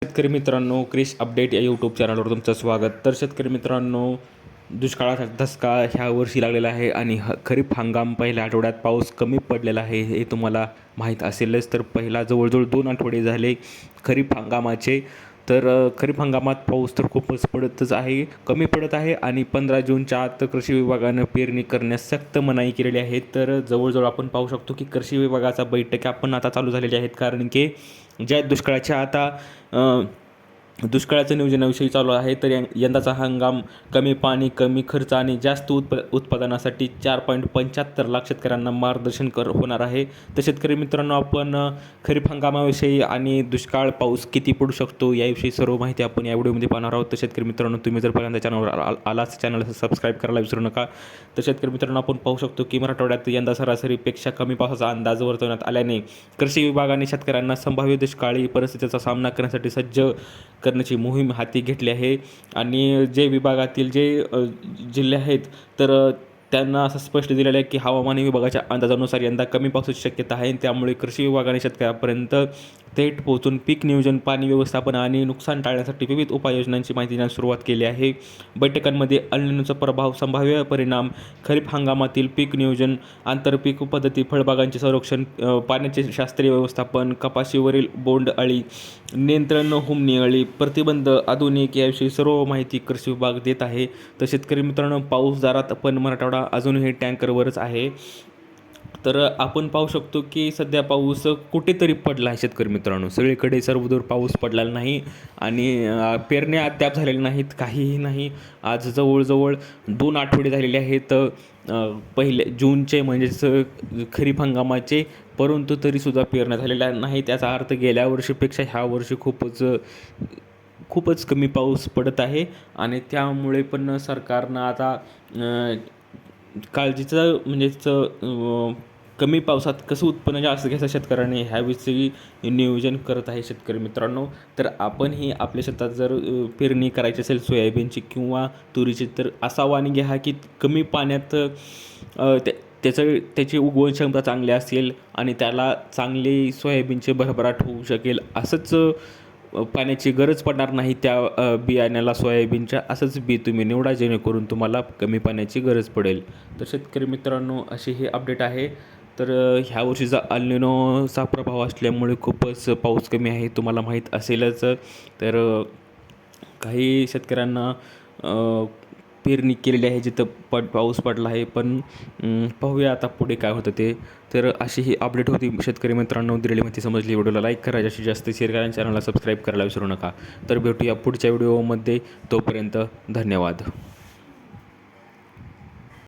शेतकरी मित्रांनो, क्रिश अपडेट या यूट्यूब चॅनलवर तुमचं स्वागत. तर शेतकरी मित्रांनो, दुष्काळाचा धसका ह्या वर्षी लागलेला आहे आणि खरीप हंगाम पहिल्या आठवड्यात पाऊस कमी पडलेला आहे हे तुम्हाला माहीत असेलच. तर पहिला जवळजवळ 2 आठवडे झाले खरीप हंगामाचे. तर खरीप हंगामात पाऊस तर खूपच पडतच आहे, कमी पडत आहे आणि 15 जूनच्या आत कृषी विभागानं पेरणी करण्यास सक्त मनाई केलेली आहे. तर जवळजवळ आपण पाहू शकतो की कृषी विभागाचा बैठका पण आता चालू झालेल्या आहेत, कारण की ज्या दुष्काळाच्या आता दुष्काळाचं नियोजनाविषयी चालू आहे. तर यंदाचा हंगाम कमी पाणी, कमी खर्च आणि जास्त उत्पादनासाठी 4.75 लाख शेतकऱ्यांना मार्गदर्शन होणार आहे. तर शेतकरी मित्रांनो, आपण खरीप हंगामाविषयी आणि दुष्काळ पाऊस किती पडू शकतो याविषयी सर्व माहिती आपण या व्हिडिओमध्ये पाहणार आहोत. तर शेतकरी मित्रांनो, तुम्ही जर पहिल्यांदा चॅनलवर आलाच चॅनल सबस्क्राईब करायला विसरू नका. तर शेतकरी मित्रांनो, आपण पाहू शकतो की मराठवाड्यात यंदा सरासरीपेक्षा कमी पावसाचा अंदाज वर्तवण्यात आल्याने कृषी विभागाने शेतकऱ्यांना संभाव्य दुष्काळी परिस्थितीचा सामना करण्यासाठी सज्ज करण्याची मोहीम हाती घेतली आहे. आणि जे विभागातील जे जिल्हे आहेत, तर त्यांना असं स्पष्ट दिलेलं आहे की हवामान विभागाच्या अंदाजानुसार यंदा कमी पावसाची शक्यता आहे. त्यामुळे कृषी विभागाने शेतकऱ्यापर्यंत थेट पोहोचून पीक नियोजन, पाणी व्यवस्थापन आणि नुकसान टाळण्यासाठी विविध उपाययोजनांची माहिती देण्यास सुरुवात केली आहे. बैठकांमध्ये अल निनोचा प्रभाव, संभाव्य परिणाम, खरीप हंगामातील पीक नियोजन, आंतरपीक पद्धती, फळबागांचे संरक्षण, पाण्याचे शास्त्रीय व्यवस्थापन, कपाशीवरील बोंडअळी नियंत्रण, हुमणी अळी प्रतिबंध, आधुनिक याविषयी सर्व माहिती कृषी विभाग देत आहे. तर शेतकरी मित्रांनो, पाऊस दारात पण मराठवाडा अजूनही टँकरवरच आहे. तर आपण पाहू शकतो की सध्या पाऊस कुठेतरी पडला आहे. शेतकरी मित्रांनो, सगळीकडे सर्वदूर पाऊस पडलेला नाही आणि पेरण्या अद्याप झालेल्या नाहीत, काहीही नाही. आज जवळजवळ 2 आठवडे झालेले आहेत पहिले जूनचे, म्हणजेच खरीप हंगामाचे, परंतु तरीसुद्धा पेरण्या झालेल्या नाही. त्याचा अर्थ गेल्या वर्षीपेक्षा ह्या वर्षी खूपच कमी पाऊस पडत आहे. आणि त्यामुळे पण सरकारनं आता काळजीचं म्हणजेच कमी पावसात कसं उत्पन्न जास्त घ्यायचं शेतकऱ्याने ह्याविषयी नियोजन करत आहे. शेतकरी मित्रांनो, तर आपणही आपल्या शेतात जर पेरणी करायची असेल सोयाबीनची किंवा तुरीची, तर असा वाण घ्या की कमी पाण्यात त्याची उगवण क्षमता चांगली असेल आणि त्याला चांगली सोयाबीनचे भरभराट होऊ शकेल. असंच पाण्याची गरज पडणार नाही त्या बियाण्याला सोयाबीनच्या, असंच बी तुम्ही निवडा जेणेकरून तुम्हाला कमी पाण्याची गरज पडेल. तर शेतकरी मित्रांनो, अशी ही अपडेट आहे. तर ह्या वर्षीचा अल निनोचा प्रभाव असल्यामुळे खूपच पाऊस कमी आहे, तुम्हाला माहीत असेलच. तर काही शेतकऱ्यांना पेरणी केलेली आहे जिथं पाऊस पडला आहे, पण पाहूया आता पुढे काय होतं ते. तर अशी ही अपडेट होती. शेतकरी मित्रांनो, दिलेली माहिती समजली, व्हिडिओला लाईक करा, जास्तीत जास्त शेअर करा, चॅनलला सबस्क्राईब करायला विसरू नका. तर भेटूया पुढच्या व्हिडिओमध्ये. तोपर्यंत धन्यवाद.